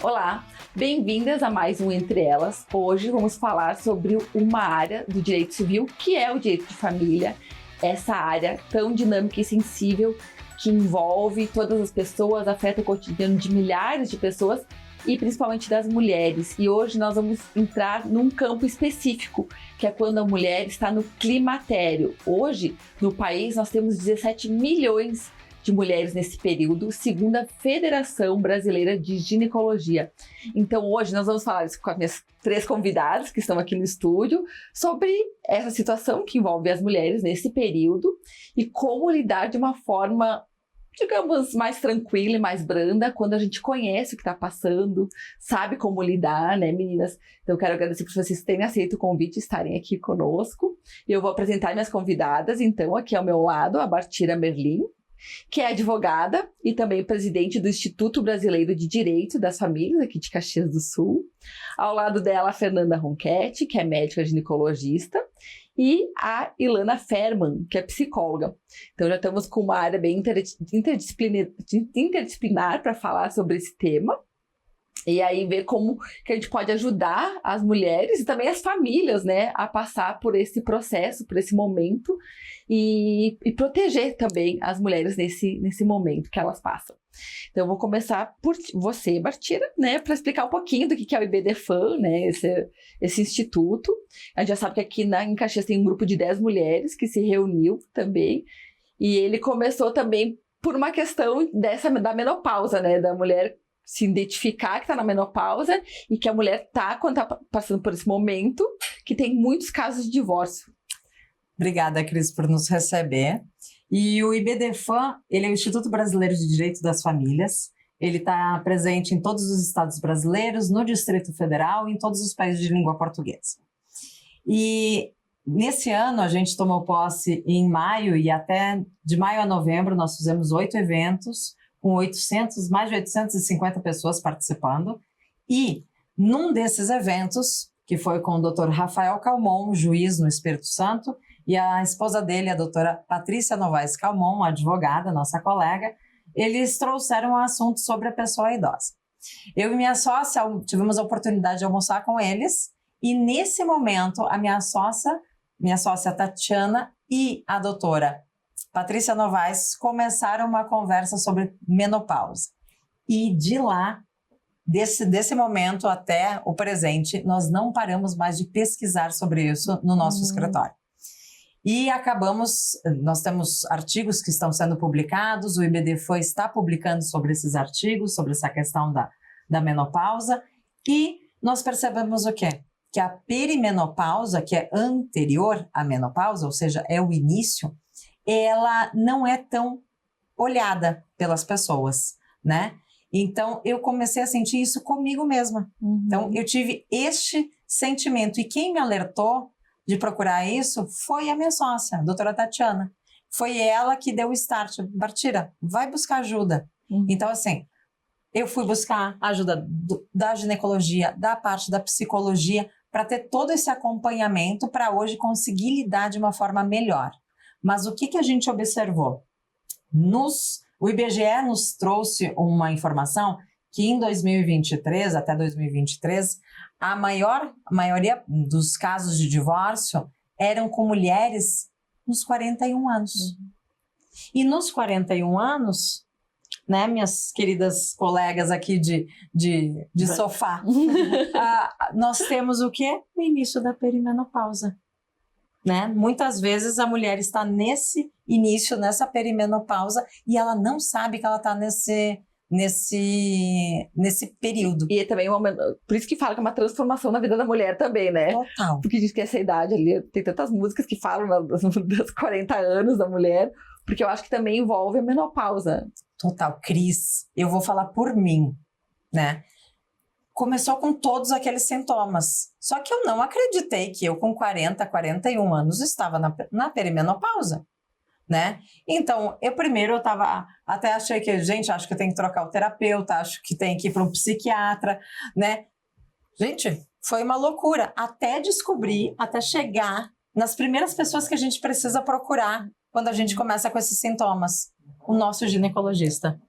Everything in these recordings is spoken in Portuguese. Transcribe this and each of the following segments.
Olá, bem-vindas a mais um Entre Elas. Hoje vamos falar sobre uma área do direito civil, que é o direito de família, essa área tão dinâmica e sensível que envolve todas as pessoas, afeta o cotidiano de milhares de pessoas e principalmente das mulheres. E hoje nós vamos entrar num campo específico, que é quando a mulher está no climatério. Hoje, no país, nós temos 17 milhões de mulheres nesse período, segundo a Federação Brasileira de Ginecologia. Então hoje nós vamos falar com as minhas 3 convidadas que estão aqui no estúdio sobre essa situação que envolve as mulheres nesse período e como lidar de uma forma, digamos, mais tranquila e mais branda quando a gente conhece o que está passando, sabe como lidar, né, meninas? Então eu quero agradecer por vocês terem aceito o convite e estarem aqui conosco. Eu vou apresentar minhas convidadas, então aqui ao meu lado a Bartira Merlin, que é advogada e também presidente do Instituto Brasileiro de Direito das Famílias, aqui de Caxias do Sul. Ao lado dela, a Fernanda Ronchetti, que é médica ginecologista, e a Ilana Ferman, que é psicóloga. Então já estamos com uma área bem interdisciplinar para falar sobre esse tema. E aí ver como que a gente pode ajudar as mulheres e também as famílias, né, a passar por esse processo, por esse momento e proteger também as mulheres nesse momento que elas passam. Então eu vou começar por você, Bartira, né, para explicar um pouquinho do que é o IBDFAM, né, esse instituto. A gente já sabe que aqui em Caxias tem um grupo de 10 mulheres que se reuniu também, e ele começou também por uma questão da menopausa, né, da mulher se identificar que está na menopausa e que a mulher quando está passando por esse momento, que tem muitos casos de divórcio. Obrigada, Cris, por nos receber. E o IBDFAM, ele é o Instituto Brasileiro de Direito das Famílias. Ele está presente em todos os estados brasileiros, no Distrito Federal e em todos os países de língua portuguesa. E nesse ano a gente tomou posse em maio e até de maio a novembro nós fizemos 8 eventos, com mais de 850 pessoas participando. E num desses eventos, que foi com o Dr. Rafael Calmon, juiz no Espírito Santo, e a esposa dele, a doutora Patrícia Novaes Calmon, advogada, nossa colega, eles trouxeram um assunto sobre a pessoa idosa. Eu e minha sócia tivemos a oportunidade de almoçar com eles, e nesse momento a minha sócia Tatiana e a doutora Patrícia Novaes começaram uma conversa sobre menopausa. E de lá, desse momento até o presente, nós não paramos mais de pesquisar sobre isso no nosso escritório. E nós temos artigos que estão sendo publicados, o IBDFAM está publicando sobre esses artigos, sobre essa questão da menopausa, e nós percebemos o quê? Que a perimenopausa, que é anterior à menopausa, ou seja, é o início, ela não é tão olhada pelas pessoas, né? Então, eu comecei a sentir isso comigo mesma. Então, eu tive este sentimento. E quem me alertou de procurar isso foi a minha sócia, a doutora Tatiana. Foi ela que deu o start. Bartira, vai buscar ajuda. Então, assim, eu fui buscar ajuda da ginecologia, da parte da psicologia, para ter todo esse acompanhamento para hoje conseguir lidar de uma forma melhor. Mas o que a gente observou? O IBGE nos trouxe uma informação que em 2023, até 2023, a maioria dos casos de divórcio eram com mulheres nos 41 anos. E nos 41 anos, né, minhas queridas colegas aqui de sofá, nós temos o quê? O início da perimenopausa. Né? Muitas vezes a mulher está nesse início, nessa perimenopausa, e ela não sabe que ela está nesse período. E também, por isso que fala que é uma transformação na vida da mulher também, né? Total. Porque diz que essa idade ali, tem tantas músicas que falam das 40 anos da mulher, porque eu acho que também envolve a menopausa. Total. Cris, eu vou falar por mim, né? Começou com todos aqueles sintomas. Só que eu não acreditei que eu com 41 anos estava na perimenopausa, né? Então, eu até achei que, gente, acho que eu tenho que trocar o terapeuta, acho que tem que ir para um psiquiatra, né? Gente, foi uma loucura, até descobrir, até chegar nas primeiras pessoas que a gente precisa procurar quando a gente começa com esses sintomas. O nosso ginecologista,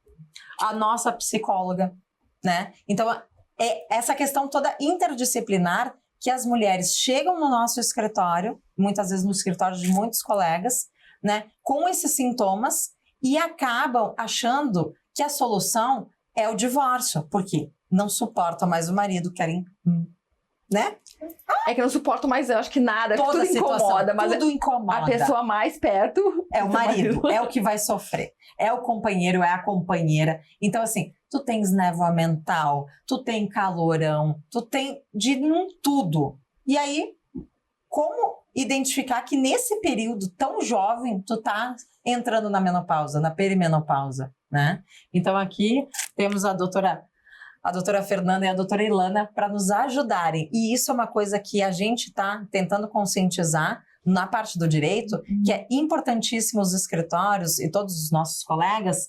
a nossa psicóloga, né? Então, é essa questão toda interdisciplinar que as mulheres chegam no nosso escritório, muitas vezes no escritório de muitos colegas, né, com esses sintomas e acabam achando que a solução é o divórcio, porque não suportam mais o marido, querem, né? É que eu não suporto mais, eu acho que nada, Toda tudo situação, incomoda, mas tudo incomoda. a pessoa mais perto é o marido, é o que vai sofrer. É o companheiro, é a companheira. Então, assim, tu tens névoa mental, tu tem calorão, tu tem de tudo. E aí, como identificar que nesse período tão jovem, tu tá entrando na menopausa, na perimenopausa, né? Então, aqui temos a doutora Fernanda e a doutora Ilana para nos ajudarem. E isso é uma coisa que a gente está tentando conscientizar na parte do direito, que é importantíssimo os escritórios e todos os nossos colegas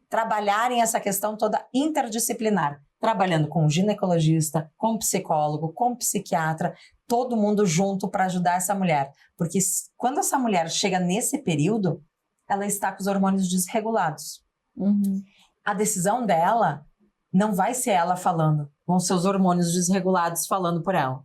trabalharem essa questão toda interdisciplinar, trabalhando com ginecologista, com psicólogo, com psiquiatra, todo mundo junto para ajudar essa mulher. Porque quando essa mulher chega nesse período, ela está com os hormônios desregulados. A decisão dela não vai ser ela falando, vão ser os hormônios desregulados falando por ela.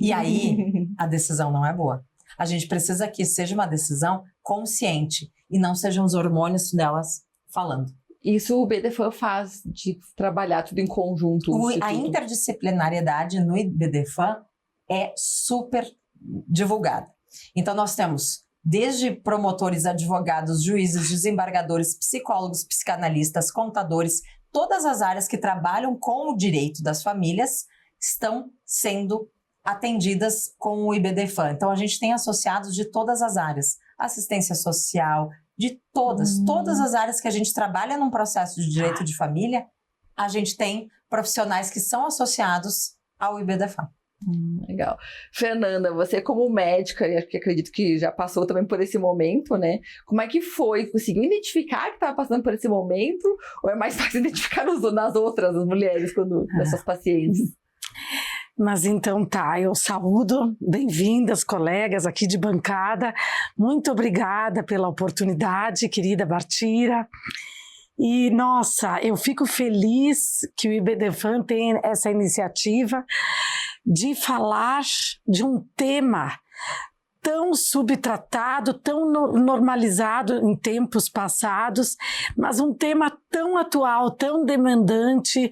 E aí, a decisão não é boa. A gente precisa que seja uma decisão consciente e não sejam os hormônios delas falando. Isso o IBDFAN faz, de trabalhar tudo em conjunto. A interdisciplinariedade no IBDFAN é super divulgada. Então, nós temos desde promotores, advogados, juízes, desembargadores, psicólogos, psicanalistas, contadores, todas as áreas que trabalham com o direito das famílias estão sendo atendidas com o IBDFAN. Então, a gente tem associados de todas as áreas, assistência social, de todas as áreas que a gente trabalha num processo de direito de família, a gente tem profissionais que são associados ao IBDFAN. Legal. Fernanda, você como médica, e acredito que já passou também por esse momento, né? Como é que foi? Conseguiu identificar que estava passando por esse momento? Ou é mais fácil identificar nas outras as mulheres, nessas pacientes? Mas então tá, eu saúdo, bem-vindas colegas aqui de bancada, muito obrigada pela oportunidade, querida Bartira. E, nossa, eu fico feliz que o IBDFAN tem essa iniciativa de falar de um tema tão subtratado, tão normalizado em tempos passados, mas um tema tão atual, tão demandante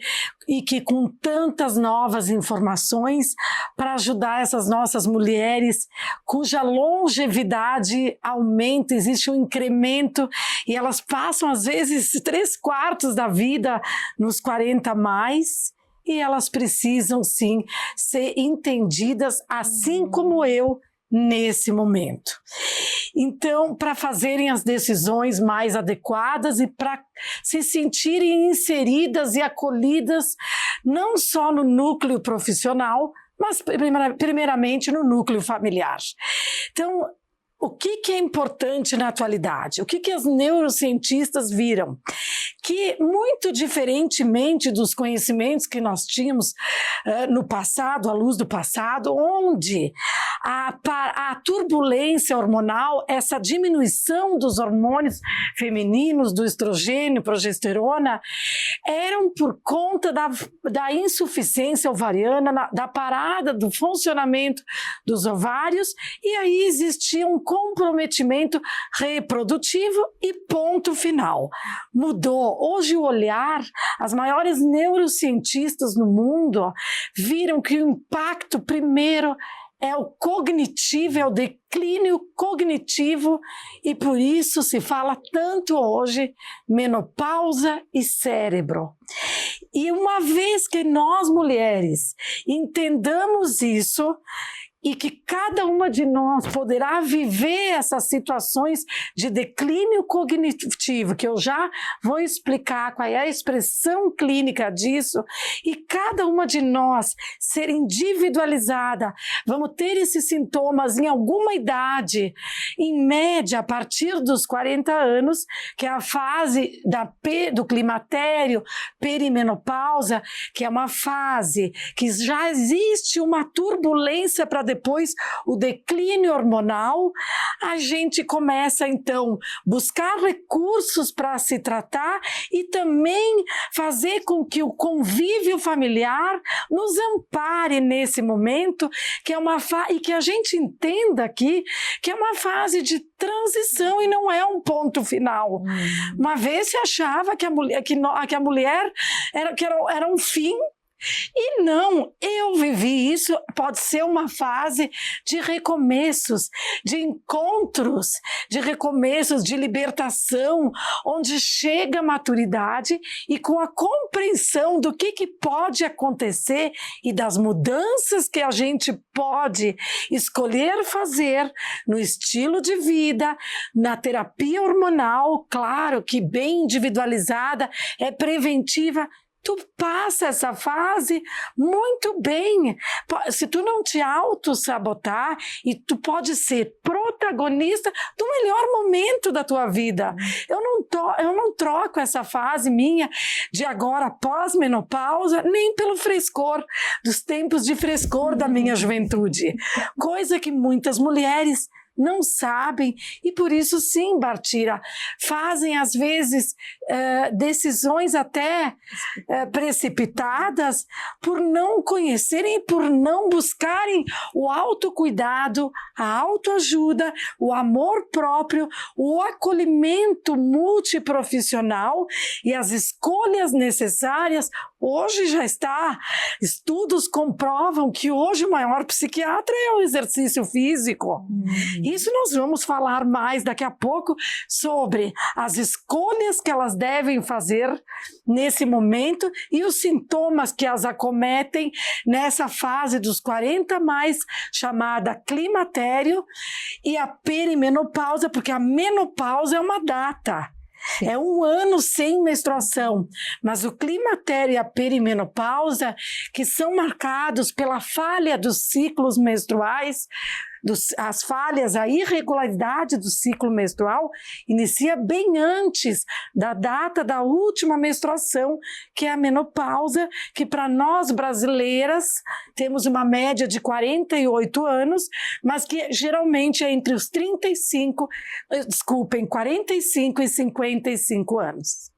e que com tantas novas informações para ajudar essas nossas mulheres cuja longevidade aumenta, existe um incremento e elas passam às vezes 3/4 da vida nos 40 mais e elas precisam sim ser entendidas assim como eu nesse momento. Então, para fazerem as decisões mais adequadas e para se sentirem inseridas e acolhidas não só no núcleo profissional, mas primeiramente no núcleo familiar. Então, o que é importante na atualidade? O que as neurocientistas viram? Que, muito diferentemente dos conhecimentos que nós tínhamos no passado, à luz do passado, onde a turbulência hormonal, essa diminuição dos hormônios femininos, do estrogênio, progesterona, eram por conta da insuficiência ovariana, da parada do funcionamento dos ovários, e aí existia um comprometimento reprodutivo e ponto final. Mudou. Hoje o olhar, as maiores neurocientistas no mundo viram que o impacto primeiro é o cognitivo, é o declínio cognitivo e por isso se fala tanto hoje menopausa e cérebro. E uma vez que nós mulheres entendamos isso, e que cada uma de nós poderá viver essas situações de declínio cognitivo, que eu já vou explicar qual é a expressão clínica disso, e cada uma de nós ser individualizada, vamos ter esses sintomas em alguma idade, em média a partir dos 40 anos, que é a fase do climatério, perimenopausa, que é uma fase que já existe uma turbulência para depois depois o declínio hormonal, a gente começa então buscar recursos para se tratar e também fazer com que o convívio familiar nos ampare nesse momento, que é e que a gente entenda aqui que é uma fase de transição e não é um ponto final. Uma vez se achava que a mulher era um fim. E não, eu vivi isso, pode ser uma fase de recomeços, de encontros, de recomeços, de libertação, onde chega a maturidade e com a compreensão do que pode acontecer e das mudanças que a gente pode escolher fazer no estilo de vida, na terapia hormonal, claro que bem individualizada, é preventiva. Tu passa essa fase muito bem. Se tu não te auto-sabotar, e tu pode ser protagonista do melhor momento da tua vida. Eu não troco essa fase minha de agora pós-menopausa, nem pelo frescor, dos tempos de frescor da minha juventude. Coisa que muitas mulheres não sabem, e por isso sim, Bartira, fazem às vezes decisões até precipitadas por não conhecerem e por não buscarem o autocuidado, a autoajuda, o amor próprio, o acolhimento multiprofissional e as escolhas necessárias. Hoje já está, estudos comprovam que hoje o maior psiquiatra é o exercício físico. Isso nós vamos falar mais daqui a pouco sobre as escolhas que elas devem fazer nesse momento e os sintomas que as acometem nessa fase dos 40 mais, chamada climatério, e a perimenopausa, porque a menopausa é uma data. Sim. É um ano sem menstruação, mas o climatério e a perimenopausa, que são marcados pela falha dos ciclos menstruais, as falhas, a irregularidade do ciclo menstrual, inicia bem antes da data da última menstruação, que é a menopausa, que para nós brasileiras temos uma média de 48 anos, mas que geralmente é entre os 45 e 55 anos.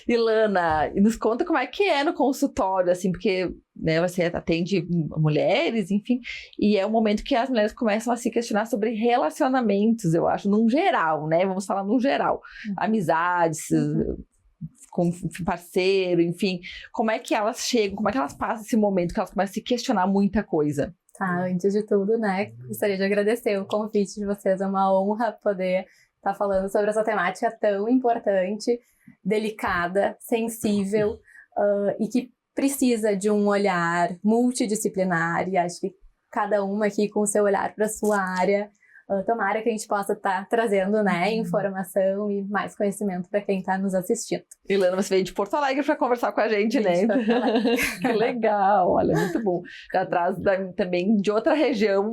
Ilana, nos conta como é que é no consultório, assim, porque né, você atende mulheres, enfim, e é um momento que as mulheres começam a se questionar sobre relacionamentos, eu acho, num geral, né? Vamos falar num geral. Amizades, com parceiro, enfim. Como é que elas chegam, como é que elas passam esse momento que elas começam a se questionar muita coisa? Tá, antes de tudo, né, gostaria de agradecer o convite de vocês, é uma honra poder estar falando sobre essa temática tão importante, delicada, sensível e que precisa de um olhar multidisciplinar, e acho que cada uma aqui com o seu olhar para a sua área, tomara que a gente possa estar trazendo, né, informação e mais conhecimento para quem está nos assistindo. Ilana, você veio de Porto Alegre para conversar com a gente, né? Que legal, olha, muito bom. Já traz também de outra região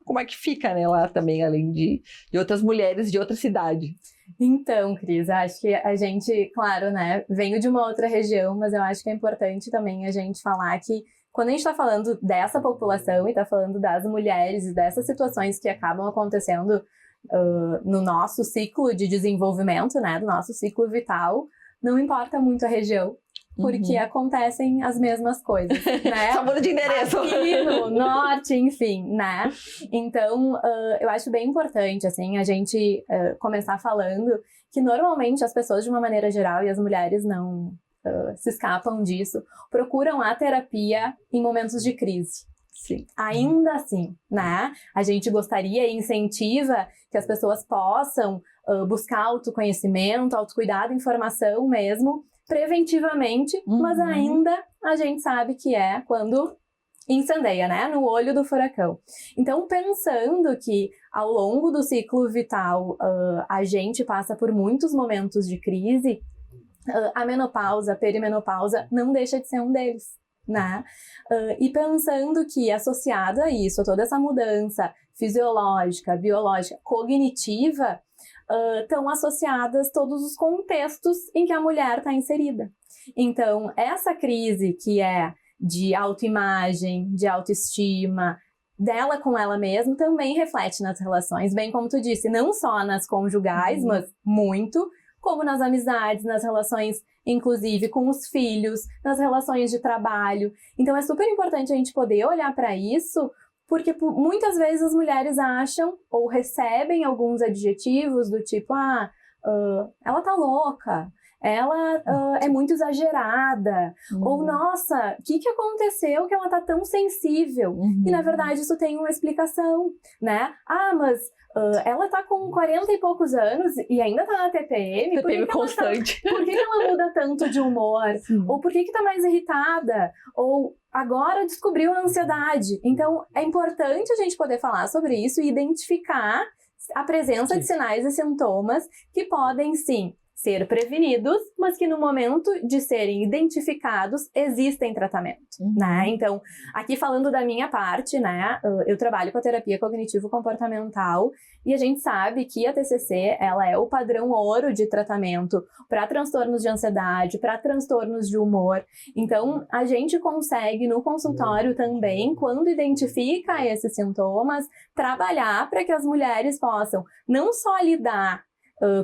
como é que fica, né, lá também, além de outras mulheres de outra cidade. Então, Cris, acho que a gente, claro, né, venho de uma outra região, mas eu acho que é importante também a gente falar que quando a gente está falando dessa população e está falando das mulheres e dessas situações que acabam acontecendo no nosso ciclo de desenvolvimento, né, do nosso ciclo vital, não importa muito a região, porque acontecem as mesmas coisas, né? Só muda de endereço. Aqui no norte, enfim, né? Então, eu acho bem importante, assim, a gente começar falando que normalmente as pessoas, de uma maneira geral, e as mulheres não se escapam disso, procuram a terapia em momentos de crise. Sim. Ainda assim, né? A gente gostaria e incentiva que as pessoas possam buscar autoconhecimento, autocuidado, informação mesmo, preventivamente, mas ainda a gente sabe que é quando incendeia, né? No olho do furacão. Então, pensando que ao longo do ciclo vital a gente passa por muitos momentos de crise, a menopausa, a perimenopausa não deixa de ser um deles, né? E pensando que associado a isso, a toda essa mudança fisiológica, biológica, cognitiva, estão associadas todos os contextos em que a mulher está inserida. Então, essa crise que é de autoimagem, de autoestima, dela com ela mesma, também reflete nas relações, bem como tu disse, não só nas conjugais, mas muito, como nas amizades, nas relações, inclusive com os filhos, nas relações de trabalho. Então é super importante a gente poder olhar para isso, porque muitas vezes as mulheres acham ou recebem alguns adjetivos do tipo, ela tá louca, ela é muito exagerada, ou nossa, o que aconteceu que ela tá tão sensível? E na verdade isso tem uma explicação, né? Mas ela tá com 40 e poucos anos e ainda tá na TPM. TPM constante. Por que ela muda tanto de humor? Ou por que tá mais irritada? Ou agora descobriu a ansiedade? Então é importante a gente poder falar sobre isso e identificar a presença de sinais e sintomas que podem, sim, ser prevenidos, mas que no momento de serem identificados, existem tratamento, né? Então, aqui falando da minha parte, né? Eu trabalho com a terapia cognitivo-comportamental e a gente sabe que a TCC, ela é o padrão ouro de tratamento para transtornos de ansiedade, para transtornos de humor. Então, a gente consegue no consultório também, quando identifica esses sintomas, trabalhar para que as mulheres possam não só lidar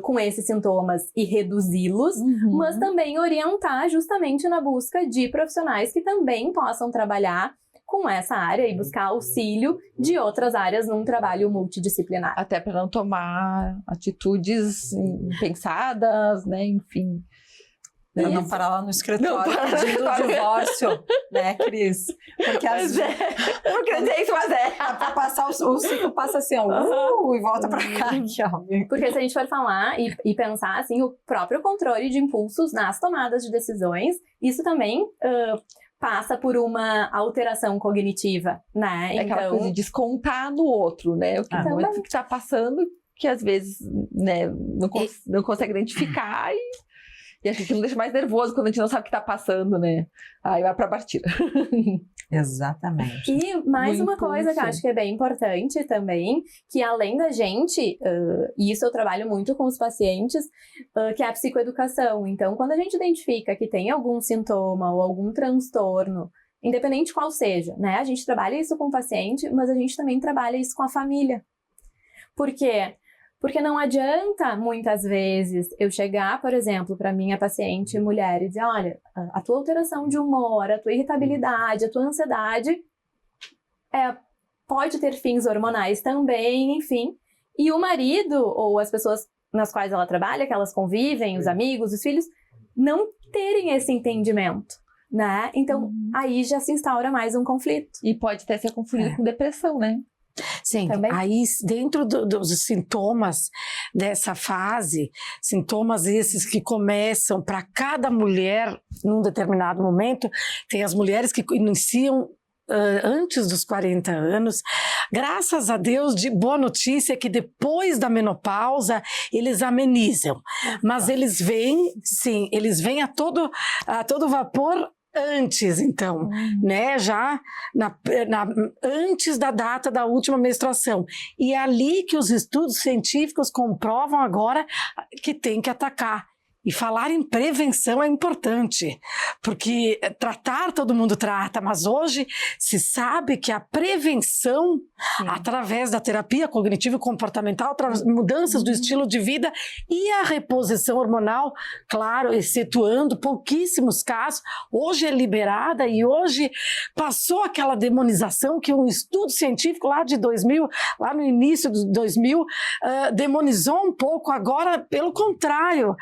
com esses sintomas e reduzi-los, mas também orientar justamente na busca de profissionais que também possam trabalhar com essa área e buscar auxílio de outras áreas num trabalho multidisciplinar. Até para não tomar atitudes impensadas, né? Enfim. Pra não parar lá no escritório pedindo o divórcio, né, Cris? Porque às vezes... Eu não queria dizer isso, mas Pra passar o ciclo passa assim, ó, e volta pra cá. Aqui, ó. Porque se a gente for falar e pensar, assim, o próprio controle de impulsos nas tomadas de decisões, isso também passa por uma alteração cognitiva, né? É aquela coisa de descontar no outro, né? O que tá passando, que às vezes, né, não consegue identificar e a gente não deixa mais nervoso quando a gente não sabe o que tá passando, né? Aí vai pra partida. Exatamente. E mais uma coisa que eu acho que é bem importante também, que além da gente, e isso eu trabalho muito com os pacientes, que é a psicoeducação. Então, quando a gente identifica que tem algum sintoma ou algum transtorno, independente qual seja, né? A gente trabalha isso com o paciente, mas a gente também trabalha isso com a família. Por quê? Porque não adianta, muitas vezes, eu chegar, por exemplo, para minha paciente mulher e dizer, olha, a tua alteração de humor, a tua irritabilidade, a tua ansiedade pode ter fins hormonais também, enfim. E o marido, ou as pessoas nas quais ela trabalha, que elas convivem, os amigos, os filhos, não terem esse entendimento, né? Então, aí já se instaura mais um conflito. E pode até ser confundido com depressão, né? Sim, também. Aí dentro dos sintomas dessa fase, sintomas esses que começam para cada mulher num determinado momento, tem as mulheres que iniciam antes dos 40 anos, graças a Deus, de boa notícia é que depois da menopausa eles amenizam, mas eles vêm a todo vapor antes, então, né, já antes da data da última menstruação. E é ali que os estudos científicos comprovam agora que tem que atacar. E falar em prevenção é importante, porque tratar todo mundo trata, mas hoje se sabe que a prevenção, através da terapia cognitivo-comportamental, através de mudanças do estilo de vida e a reposição hormonal, claro, excetuando pouquíssimos casos, hoje é liberada e hoje passou aquela demonização que um estudo científico lá de 2000, lá no início de 2000, demonizou um pouco, agora pelo contrário,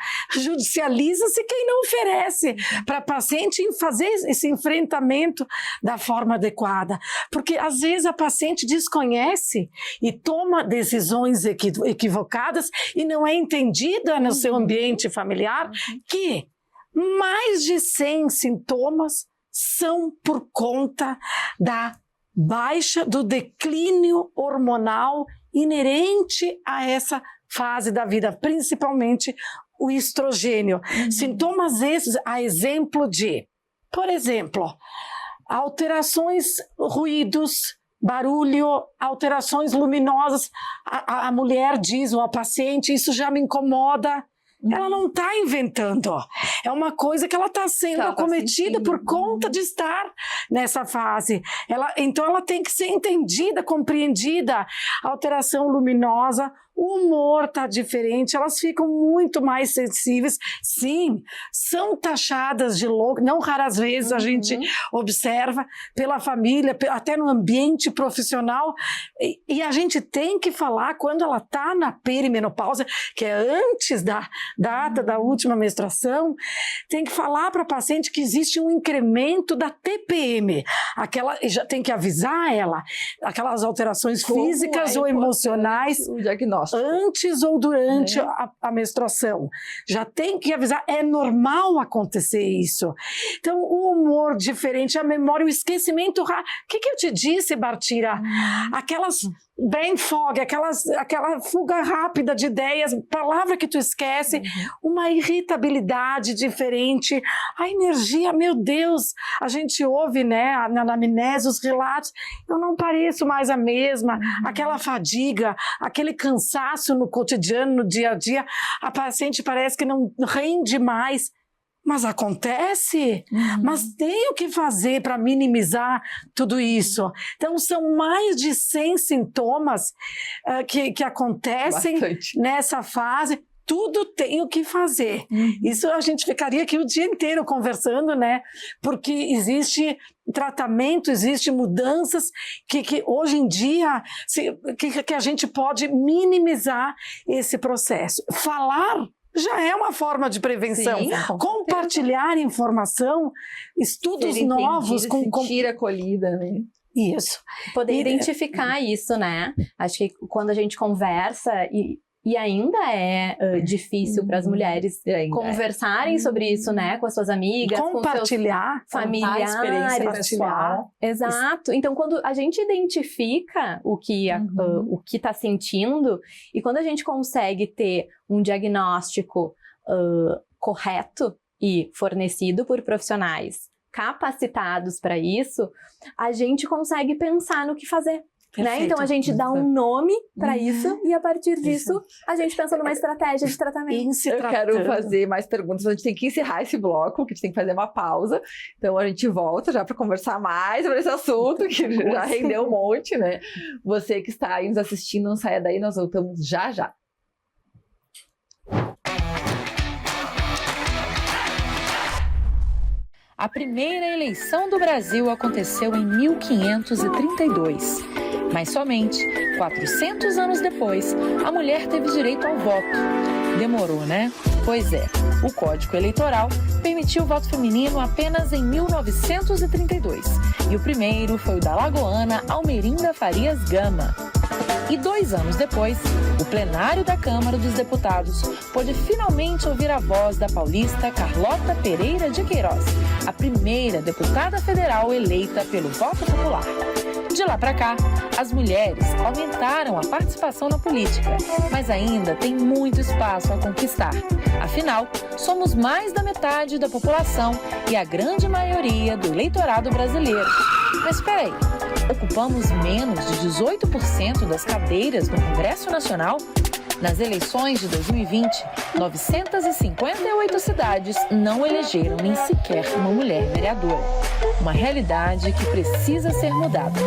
judicializa-se quem não oferece para paciente fazer esse enfrentamento da forma adequada. Porque às vezes a paciente desconhece e toma decisões equivocadas e não é entendida no seu ambiente familiar que mais de 100 sintomas são por conta da baixa, do declínio hormonal inerente a essa fase da vida, principalmente o estrogênio. Sintomas esses, a exemplo de, por exemplo, alterações, ruídos, barulho, alterações luminosas. A mulher diz, ou a paciente, isso já me incomoda, Ela não está inventando. É uma coisa que ela está sendo acometida por conta de estar nessa fase. Então ela tem que ser entendida, compreendida. Alteração luminosa, o humor está diferente, elas ficam muito mais sensíveis. Sim, são taxadas de louco, não raras vezes a gente observa pela família, até no ambiente profissional, e a gente tem que falar quando ela está na perimenopausa, que é antes da data da última menstruação, tem que falar para a paciente que existe um incremento da TPM, já tem que avisar ela, aquelas alterações físicas ou emocionais, o diagnóstico. Antes ou durante a menstruação. Já tem que avisar, é normal acontecer isso. Então, o humor diferente, a memória, o esquecimento rápido. O que eu te disse, Bartira? Aquelas brain fog, aquela fuga rápida de ideias, palavra que tu esquece, uma irritabilidade diferente, a energia, meu Deus, a gente ouve, né, na anamnese, os relatos, eu não pareço mais a mesma, aquela fadiga, aquele cansaço no cotidiano, no dia a dia, a paciente parece que não rende mais. Mas acontece, mas tem o que fazer para minimizar tudo isso. Então, são mais de 100 sintomas que acontecem nessa fase. Tudo tem o que fazer. Isso a gente ficaria aqui o dia inteiro conversando, né? Porque existe tratamento, existe mudanças que hoje em dia que a gente pode minimizar esse processo. Falar já é uma forma de prevenção. Sim, compartilhar informação, estudos novos. Sentir acolhida, né? Isso. Poder identificar isso, né? Acho que quando a gente conversa, e ainda é difícil para as mulheres conversarem sobre isso, né? Com as suas amigas, compartilhar, com seus familiares. Pessoal. Exato. Então, quando a gente identifica o que está sentindo, e quando a gente consegue ter um diagnóstico correto e fornecido por profissionais capacitados para isso, a gente consegue pensar no que fazer. Né? Então a gente dá um nome para isso e a partir disso a gente pensa numa estratégia de tratamento. Eu quero fazer mais perguntas, a gente tem que encerrar esse bloco, que a gente tem que fazer uma pausa. Então a gente volta já para conversar mais sobre esse assunto, que já rendeu um monte, né? Você que está aí nos assistindo, não saia daí, nós voltamos já já. A primeira eleição do Brasil aconteceu em 1532, mas somente 400 anos depois a mulher teve direito ao voto. Demorou, né? Pois é, o Código Eleitoral permitiu o voto feminino apenas em 1932, e o primeiro foi o da lagoana Almerinda Farias Gama. E 2 anos depois, o plenário da Câmara dos Deputados pôde finalmente ouvir a voz da paulista Carlota Pereira de Queiroz, a primeira deputada federal eleita pelo voto popular. De lá para cá, as mulheres aumentaram a participação na política, mas ainda tem muito espaço a conquistar. Afinal, somos mais da metade da população e a grande maioria do eleitorado brasileiro. Mas espera aí, ocupamos menos de 18% das cadeiras no Congresso Nacional? Nas eleições de 2020, 958 cidades não elegeram nem sequer uma mulher vereadora. Uma realidade que precisa ser mudada.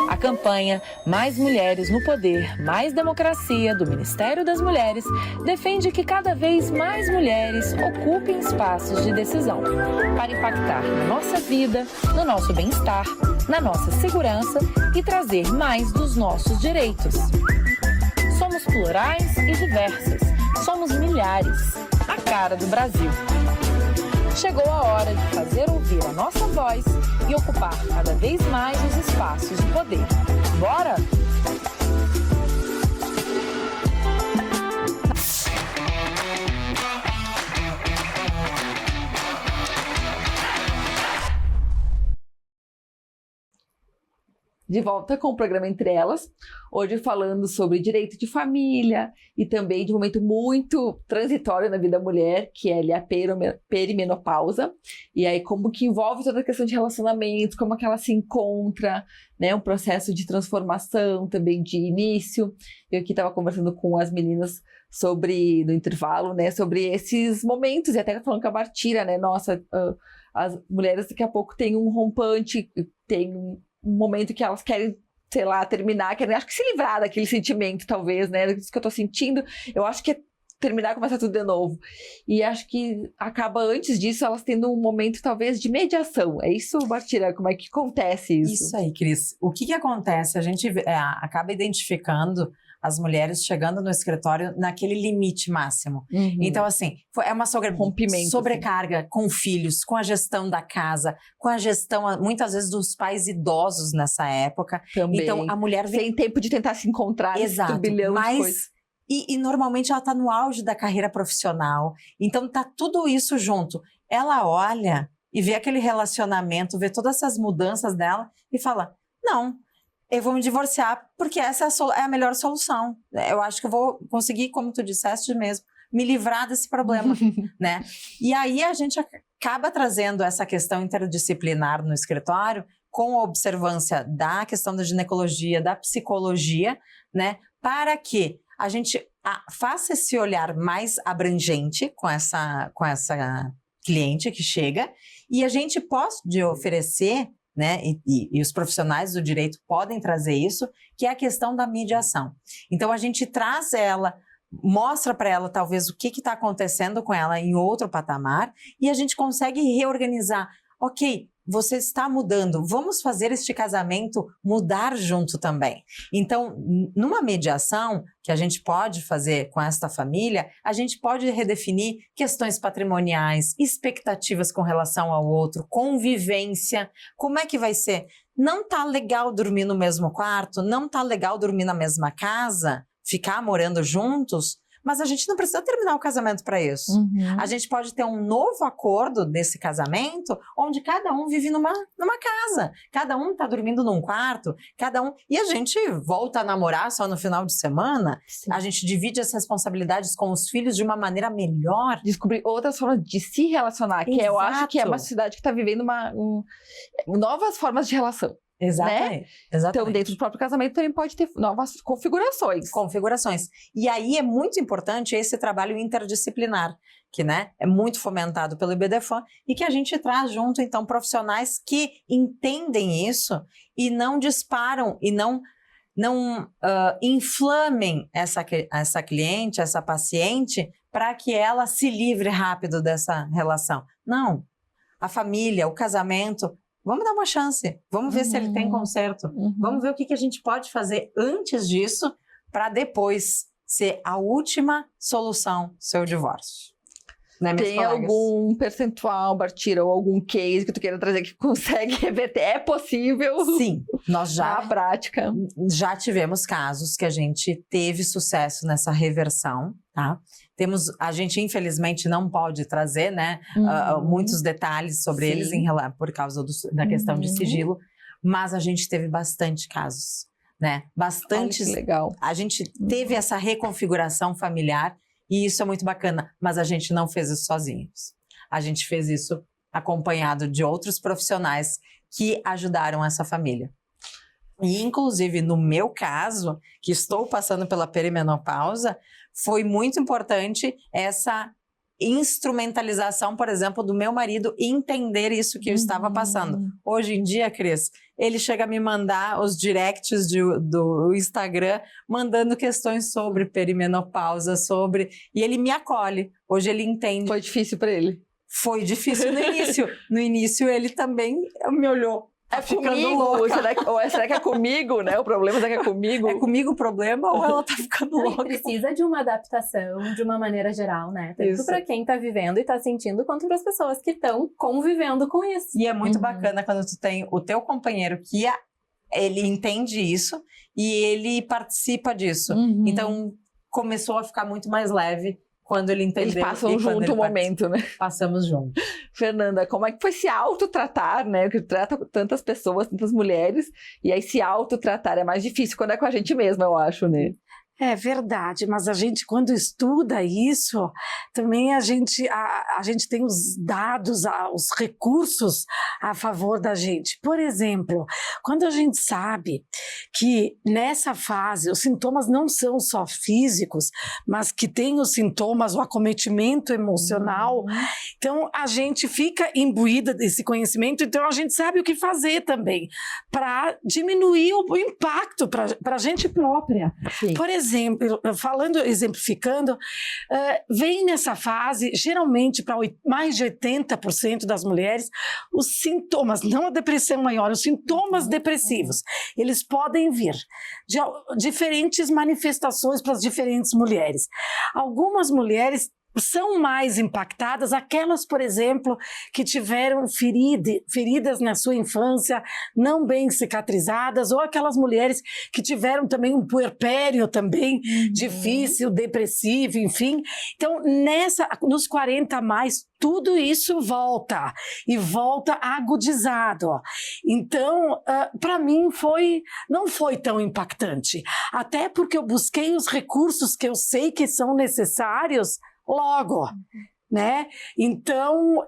A campanha Mais Mulheres no Poder, Mais Democracia do Ministério das Mulheres defende que cada vez mais mulheres ocupem espaços de decisão para impactar na nossa vida, no nosso bem-estar, na nossa segurança e trazer mais dos nossos direitos. Somos plurais e diversas. Somos milhares. A cara do Brasil. Chegou a hora de fazer ouvir a nossa voz e ocupar cada vez mais os espaços de poder. Bora? De volta com o programa Entre Elas, hoje falando sobre direito de família e também de um momento muito transitório na vida da mulher, que é ali a perimenopausa, e aí como que envolve toda a questão de relacionamentos, como que ela se encontra, né, um processo de transformação também de início. Eu aqui estava conversando com as meninas no intervalo, né, sobre esses momentos, e até falando com a Bartira, né, nossa, as mulheres daqui a pouco têm um rompante, tem um momento que elas querem, sei lá, terminar, querem, acho que se livrar daquele sentimento, talvez, né, disso que eu tô sentindo, eu acho que é terminar e começar tudo de novo. E acho que acaba antes disso elas tendo um momento talvez de mediação. É isso, Bartira? Como é que acontece isso? Isso aí, Cris. O que acontece? A gente acaba identificando as mulheres chegando no escritório naquele limite máximo. Então, assim, é uma rompimento, sobrecarga assim, com filhos, com a gestão da casa, com a gestão, muitas vezes, dos pais idosos nessa época. Também. Então, a mulher vem... Sem tempo de tentar se encontrar. Exato, nesse turbilhão de coisas. E normalmente ela está no auge da carreira profissional. Então tá tudo isso junto. Ela olha e vê aquele relacionamento, vê todas essas mudanças dela e fala, não, eu vou me divorciar porque essa é a melhor solução. Eu acho que eu vou conseguir, como tu disseste mesmo, me livrar desse problema, né? E aí a gente acaba trazendo essa questão interdisciplinar no escritório com a observância da questão da ginecologia, da psicologia, né? Para que a gente faça esse olhar mais abrangente com essa cliente que chega e a gente pode oferecer, né, e os profissionais do direito podem trazer isso, que é a questão da mediação. Então, a gente traz ela, mostra para ela talvez o que está acontecendo com ela em outro patamar e a gente consegue reorganizar. Ok, você está mudando, vamos fazer este casamento mudar junto também. Então, numa mediação que a gente pode fazer com esta família, a gente pode redefinir questões patrimoniais, expectativas com relação ao outro, convivência, como é que vai ser? Não tá legal dormir no mesmo quarto, não tá legal dormir na mesma casa, ficar morando juntos, mas a gente não precisa terminar o casamento para isso. A gente pode ter um novo acordo desse casamento, onde cada um vive numa casa. Cada um está dormindo num quarto, cada um... E a gente volta a namorar só no final de semana. Sim. A gente divide as responsabilidades com os filhos de uma maneira melhor. Descobrir outras formas de se relacionar, Exato. Que eu acho que é uma sociedade que está vivendo novas formas de relação. Exatamente. Né? Exatamente. Então, dentro do próprio casamento também pode ter novas configurações. E aí é muito importante esse trabalho interdisciplinar, que, né, é muito fomentado pelo IBDFAN e que a gente traz junto, então, profissionais que entendem isso e não disparam e não inflamem essa cliente, essa paciente, para que ela se livre rápido dessa relação. Não. A família, o casamento... Vamos dar uma chance, vamos ver se ele tem conserto, vamos ver o que a gente pode fazer antes disso para depois ser a última solução do seu divórcio. Né, tem colegas? Algum percentual, Bartira, ou algum case que tu queira trazer que consegue reverter? É possível? Sim, nós Na prática. Já tivemos casos que a gente teve sucesso nessa reversão, tá? A gente infelizmente não pode trazer, né, muitos detalhes sobre eles por causa da questão de sigilo, mas a gente teve bastante casos, né? Bastantes. Olha que legal. A gente teve essa reconfiguração familiar e isso é muito bacana, mas a gente não fez isso sozinhos. A gente fez isso acompanhado de outros profissionais que ajudaram essa família. E, inclusive, no meu caso, que estou passando pela perimenopausa, foi muito importante essa instrumentalização, por exemplo, do meu marido entender isso que eu estava passando. Hoje em dia, Cris, ele chega a me mandar os directs do Instagram, mandando questões sobre perimenopausa, e ele me acolhe. Hoje ele entende. Foi difícil para ele? Foi difícil no início. No início, ele também me olhou. É comigo? Será que é comigo, né? O problema é que é comigo. É comigo o problema ou ela tá ficando louca? Precisa de uma adaptação de uma maneira geral, né? Tanto para quem tá vivendo e tá sentindo, quanto para as pessoas que estão convivendo com isso. E é muito bacana quando tu tem o teu companheiro que ele entende isso e ele participa disso. Então, começou a ficar muito mais leve quando ele entendeu. Eles passam junto o momento, né? Passamos junto. Fernanda, como é que foi se autotratar, né? Que trata tantas pessoas, tantas mulheres, e aí se autotratar é mais difícil quando é com a gente mesma, eu acho, né? É verdade, mas a gente, quando estuda isso, também a gente tem os dados, os recursos a favor da gente. Por exemplo, quando a gente sabe que nessa fase os sintomas não são só físicos, mas que tem os sintomas, o acometimento emocional, então a gente fica imbuída desse conhecimento, então a gente sabe o que fazer também, para diminuir o impacto para a gente própria. Sim. Por exemplo, exemplificando, vem nessa fase, geralmente para mais de 80% das mulheres, os sintomas, não a depressão maior, os sintomas depressivos, eles podem vir de diferentes manifestações para as diferentes mulheres. Algumas mulheres são mais impactadas aquelas, por exemplo, que tiveram feridas na sua infância não bem cicatrizadas, ou aquelas mulheres que tiveram também um puerpério também difícil, depressivo, enfim. Então, nos 40 a mais, tudo isso volta, e volta agudizado. Então, para mim, não foi tão impactante. Até porque eu busquei os recursos que eu sei que são necessários logo, né? Então,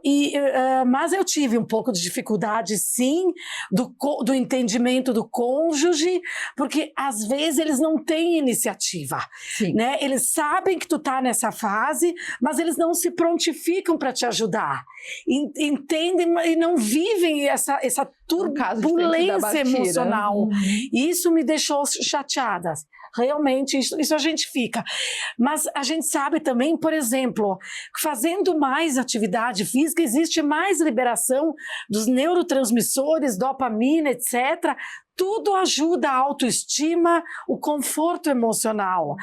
mas eu tive um pouco de dificuldade, sim, do entendimento do cônjuge, porque às vezes eles não têm iniciativa, né? Eles sabem que tu tá nessa fase, mas eles não se prontificam para te ajudar, entendem e não vivem essa turbulência emocional. Isso me deixou chateada. Realmente, isso a gente fica. Mas a gente sabe também, por exemplo, fazendo mais atividade física, existe mais liberação dos neurotransmissores, dopamina, etc. Tudo ajuda a autoestima, o conforto emocional.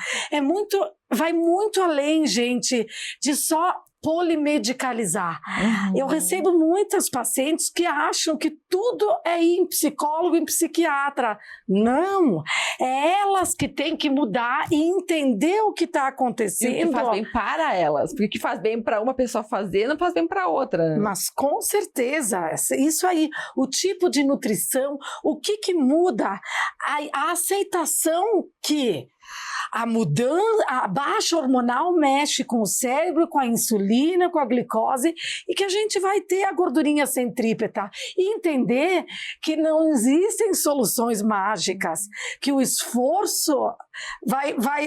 Vai muito além, gente, de só polimedicalizar. Eu recebo muitas pacientes que acham que tudo é ir em psicólogo, em psiquiatra. Não! É elas que têm que mudar e entender o que está acontecendo. E o que faz bem para elas. Porque o que faz bem para uma pessoa fazer, não faz bem para outra. Mas com certeza, isso aí, o tipo de nutrição, o que muda? A aceitação que a mudança, a baixa hormonal mexe com o cérebro, com a insulina, com a glicose, e que a gente vai ter a gordurinha centrípeta. E entender que não existem soluções mágicas, que o esforço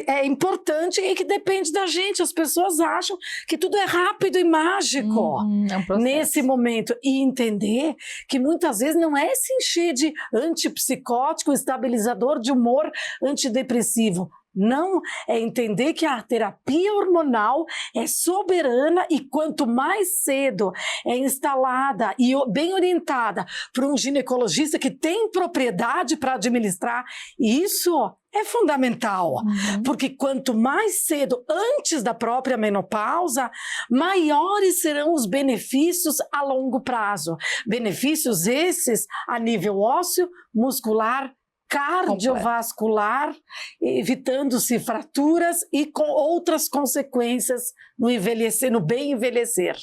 é importante e que depende da gente. As pessoas acham que tudo é rápido e mágico nesse momento. E entender que muitas vezes não é se encher de antipsicótico, estabilizador de humor, antidepressivo. Não, é entender que a terapia hormonal é soberana e quanto mais cedo é instalada e bem orientada por um ginecologista que tem propriedade para administrar, isso é fundamental, porque quanto mais cedo, antes da própria menopausa, maiores serão os benefícios a longo prazo. Benefícios esses a nível ósseo, muscular, cardiovascular, evitando-se fraturas e com outras consequências no bem envelhecer.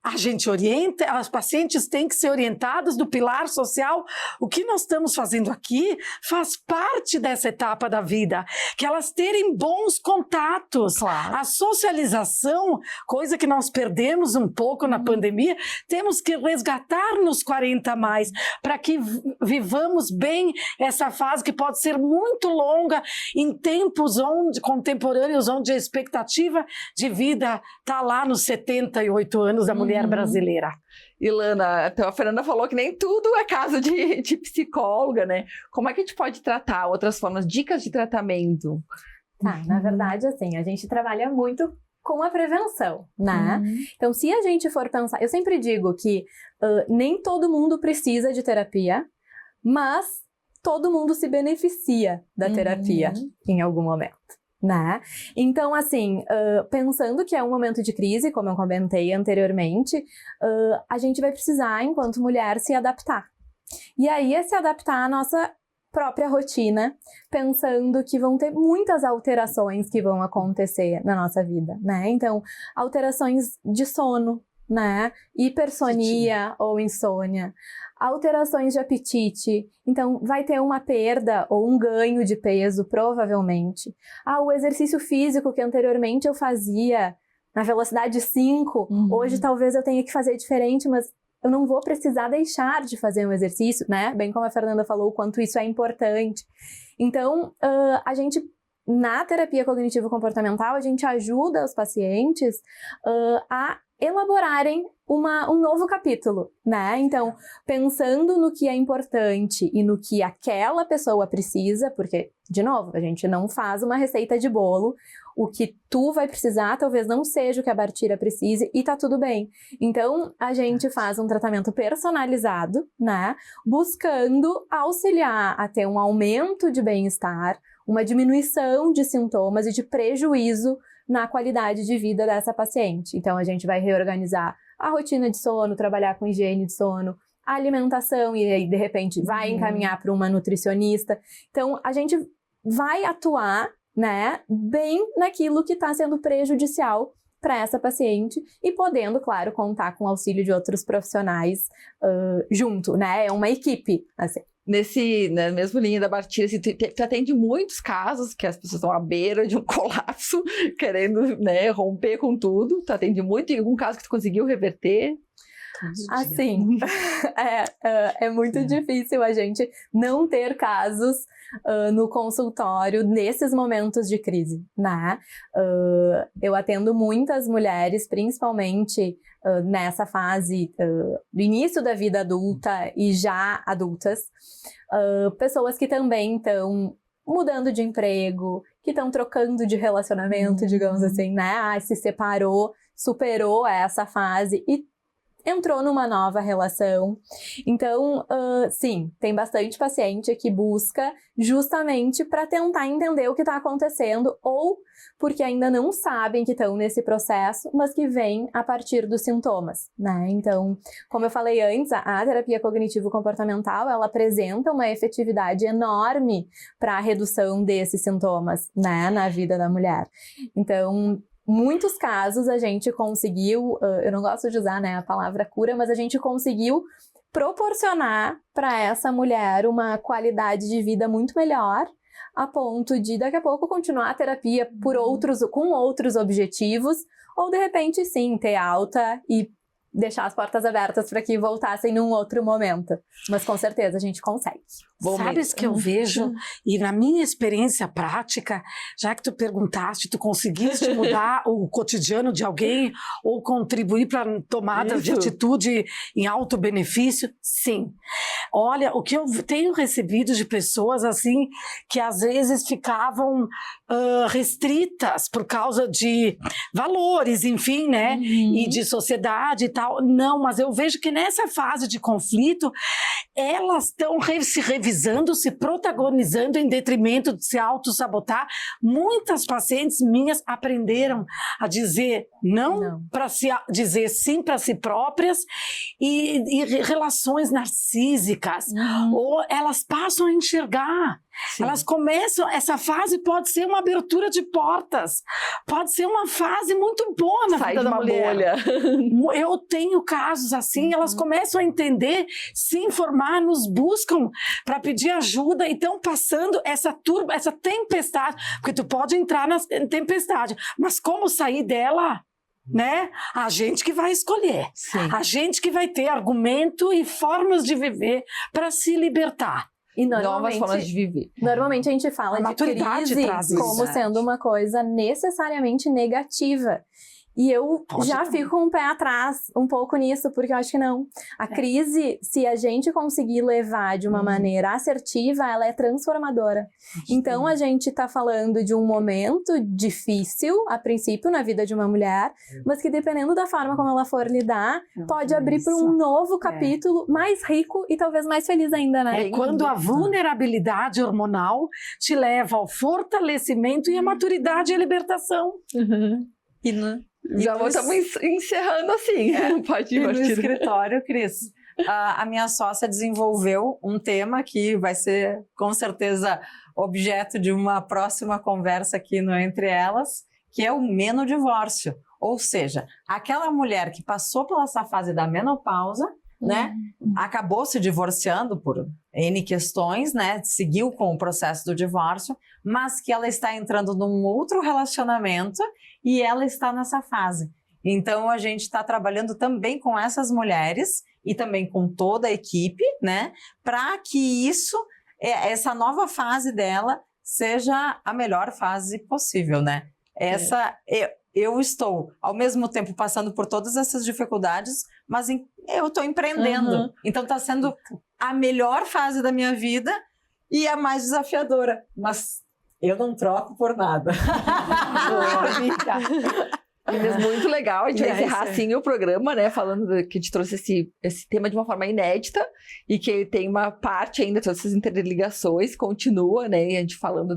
A gente orienta, as pacientes têm que ser orientadas do pilar social. O que nós estamos fazendo aqui faz parte dessa etapa da vida, que elas terem bons contatos. Claro. A socialização, coisa que nós perdemos um pouco na pandemia, temos que resgatar nos 40 a mais, para que vivamos bem essa fase que pode ser muito longa em tempos contemporâneos, onde a expectativa de vida está lá nos 78 anos da mulher brasileira. Ilana, então a Fernanda falou que nem tudo é caso de psicóloga, né? Como é que a gente pode tratar? Outras formas, dicas de tratamento? Tá, na verdade, assim, a gente trabalha muito com a prevenção, né? Então, se a gente for pensar... Eu sempre digo que nem todo mundo precisa de terapia, mas todo mundo se beneficia da terapia em algum momento. Né? Então, assim, pensando que é um momento de crise, como eu comentei anteriormente, a gente vai precisar, enquanto mulher, se adaptar. E aí é se adaptar à nossa própria rotina, pensando que vão ter muitas alterações que vão acontecer na nossa vida, né? Então, alterações de sono, né? Hipersonia ou insônia, alterações de apetite, então vai ter uma perda ou um ganho de peso, provavelmente. O exercício físico que anteriormente eu fazia na velocidade 5, hoje talvez eu tenha que fazer diferente, mas eu não vou precisar deixar de fazer um exercício, né? Bem como a Fernanda falou, o quanto isso é importante. Então, a gente, na terapia cognitivo-comportamental, a gente ajuda os pacientes a elaborarem um novo capítulo, né? Então, pensando no que é importante e no que aquela pessoa precisa, porque, de novo, a gente não faz uma receita de bolo, o que tu vai precisar talvez não seja o que a Bartira precise e tá tudo bem. Então, a gente faz um tratamento personalizado, né? Buscando auxiliar a ter um aumento de bem-estar, uma diminuição de sintomas e de prejuízo na qualidade de vida dessa paciente. Então, a gente vai reorganizar a rotina de sono, trabalhar com higiene de sono, a alimentação e aí, de repente, vai encaminhar para uma nutricionista. Então, a gente vai atuar, né, bem naquilo que está sendo prejudicial para essa paciente e podendo, claro, contar com o auxílio de outros profissionais junto, né? É uma equipe, assim. Na mesma linha da Bartira, assim, tu atende muitos casos que as pessoas estão à beira de um colapso, querendo, né, romper com tudo. Tu atende muito, e algum caso que tu conseguiu reverter? Assim, é muito difícil a gente não ter casos no consultório nesses momentos de crise, né? Eu atendo muitas mulheres, principalmente nessa fase do início da vida adulta e já adultas, pessoas que também estão mudando de emprego, que estão trocando de relacionamento, digamos assim, né? Se separou, superou essa fase e entrou numa nova relação. Então, sim, tem bastante paciente que busca justamente para tentar entender o que está acontecendo ou porque ainda não sabem que estão nesse processo, mas que vem a partir dos sintomas, né? Então, como eu falei antes, a terapia cognitivo-comportamental, ela apresenta uma efetividade enorme para a redução desses sintomas, né, na vida da mulher. Então, muitos casos a gente conseguiu, eu não gosto de usar, né, a palavra cura, mas a gente conseguiu proporcionar para essa mulher uma qualidade de vida muito melhor, a ponto de daqui a pouco continuar a terapia com outros objetivos, ou de repente sim, ter alta e deixar as portas abertas para que voltassem num outro momento. Mas com certeza a gente consegue. Sabes que eu vejo, e na minha experiência prática, já que tu perguntaste, tu conseguiste mudar o cotidiano de alguém ou contribuir para tomadas de atitude em alto benefício? Sim. Olha, o que eu tenho recebido de pessoas assim, que às vezes ficavam restritas por causa de valores, enfim, né? E de sociedade e tal. Não, mas eu vejo que nessa fase de conflito, elas estão se revisando, se protagonizando em detrimento de se autossabotar. Muitas pacientes minhas aprenderam a dizer não. Para dizer sim para si próprias e relações narcísicas. Ou elas passam a enxergar. Sim. Elas começam, essa fase pode ser uma abertura de portas, pode ser uma fase muito boa na vida da mulher. Bolha. Eu tenho casos assim, elas começam a entender, se informar, nos buscam para pedir ajuda e estão passando essa tempestade, porque tu pode entrar na tempestade, mas como sair dela? Né? A gente que vai escolher, a gente que vai ter argumento e formas de viver para se libertar. E novas formas de viver. Normalmente a gente fala de crise como sendo uma coisa necessariamente negativa. E eu já fico um pé atrás um pouco nisso, porque eu acho que não. A crise, se a gente conseguir levar de uma maneira assertiva, ela é transformadora. Então, a gente está falando de um momento difícil, a princípio, na vida de uma mulher, mas que dependendo da forma como ela for lidar, pode abrir para um novo capítulo mais rico e talvez mais feliz ainda, né? É quando a vulnerabilidade hormonal te leva ao fortalecimento e à maturidade e à libertação. Já estamos encerrando assim. Pode ir, no escritório, Cris, a minha sócia desenvolveu um tema que vai ser, com certeza, objeto de uma próxima conversa aqui no Entre Elas, que é o menodivórcio. Ou seja, aquela mulher que passou pela essa fase da menopausa, né, acabou se divorciando por N questões, né, seguiu com o processo do divórcio, mas que ela está entrando num outro relacionamento e ela está nessa fase. Então, a gente está trabalhando também com essas mulheres e também com toda a equipe, né, para que essa nova fase dela seja a melhor fase possível, né? Eu estou, ao mesmo tempo, passando por todas essas dificuldades, mas eu estou empreendendo. Então, está sendo a melhor fase da minha vida e a mais desafiadora. Mas eu não troco por nada. Meninas, muito legal. A gente vai encerrar assim o programa, né? Falando que a gente trouxe esse tema de uma forma inédita e que ele tem uma parte ainda, todas essas interligações, continua, né? E a gente falando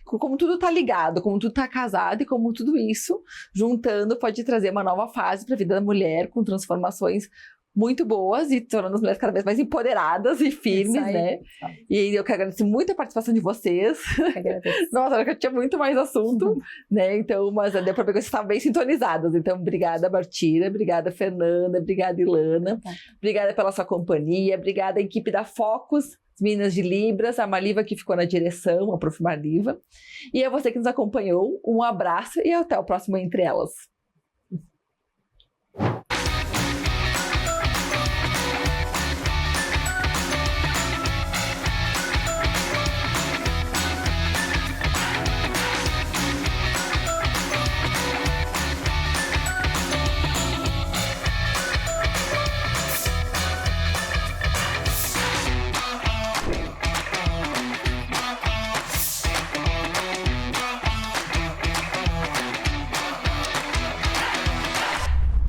como tudo tá ligado, como tudo tá casado e como tudo isso, juntando, pode trazer uma nova fase para a vida da mulher, com transformações muito boas e tornando as mulheres cada vez mais empoderadas e firmes, né? E eu quero agradecer muito a participação de vocês. Nossa, eu tinha muito mais assunto, né? Então, mas deu pra ver que vocês estavam bem sintonizadas. Então, obrigada, Bartira, obrigada, Fernanda, obrigada, Ilana, obrigada pela sua companhia, obrigada à equipe da Focus, as meninas de Libras, a Maliva que ficou na direção, a Prof. Maliva. E a você que nos acompanhou, um abraço e até o próximo Entre Elas.